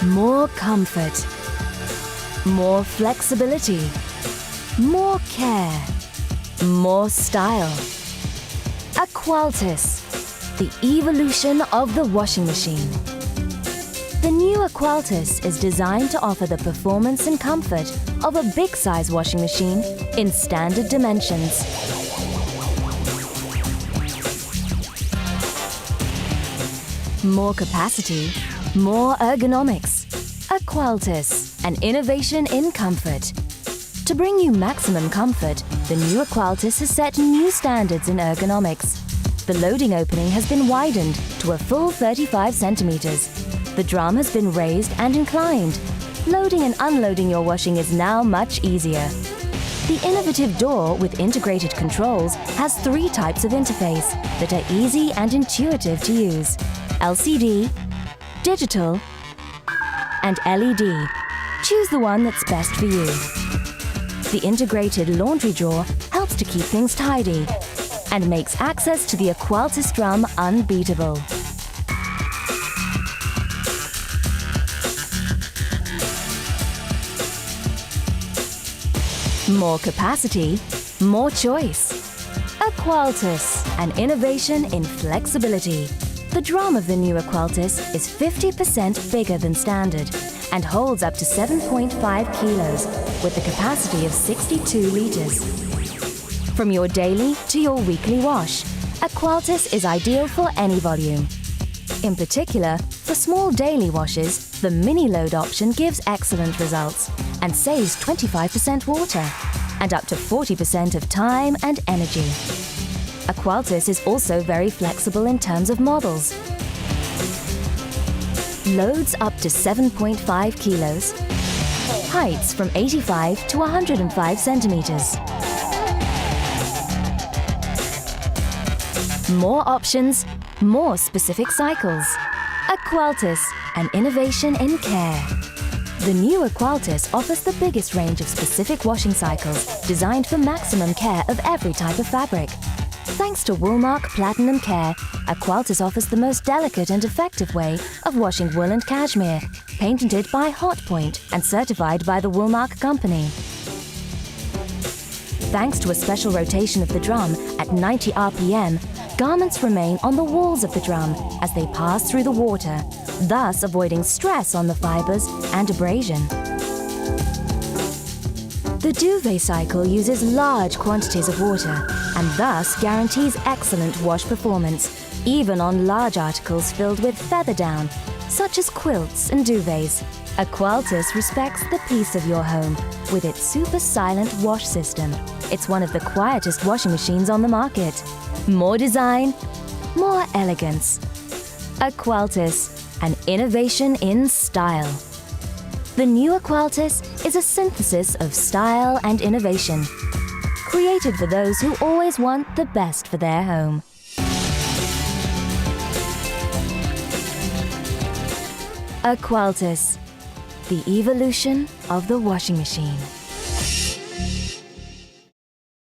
More comfort. More flexibility. More care. More style. Aqualtis, the evolution of the washing machine. The new Aqualtis is designed to offer the performance and comfort of a big-size washing machine in standard dimensions. More capacity, more ergonomics. Aqualtis, an innovation in comfort. To bring you maximum comfort, the new Aqualtis has set new standards in ergonomics. The loading opening has been widened to a full 35 centimeters. The drum has been raised and inclined. Loading and unloading your washing is now much easier. The innovative door with integrated controls has 3 types of interface that are easy and intuitive to use: LCD, digital, and LED. Choose the one that's best for you. The integrated laundry drawer helps to keep things tidy and makes access to the Aqualtis drum unbeatable. More capacity, more choice. Aqualtis, an innovation in flexibility. The drum of the new Aqualtis is 50% bigger than standard and holds up to 7.5 kilos with a capacity of 62 liters. From your daily to your weekly wash, Aqualtis is ideal for any volume. In particular, for small daily washes, the mini load option gives excellent results and saves 25% water and up to 40% of time and energy. Aqualtis is also very flexible in terms of models. Loads up to 7.5 kilos. Heights from 85 to 105 centimeters. More options, more specific cycles. Aqualtis, an innovation in care. The new Aqualtis offers the biggest range of specific washing cycles designed for maximum care of every type of fabric. Thanks to Woolmark Platinum Care, Aqualtis offers the most delicate and effective way of washing wool and cashmere, patented by Hotpoint and certified by the Woolmark Company. Thanks to a special rotation of the drum at 90 RPM, garments remain on the walls of the drum as they pass through the water, thus avoiding stress on the fibers and abrasion. The duvet cycle uses large quantities of water and thus guarantees excellent wash performance, even on large articles filled with feather down, such as quilts and duvets. Aqualtis respects the peace of your home with its super silent wash system. It's one of the quietest washing machines on the market. More design, more elegance. Aqualtis, an innovation in style. The new Aqualtis is a synthesis of style and innovation, created for those who always want the best for their home. Aqualtis, the evolution of the washing machine.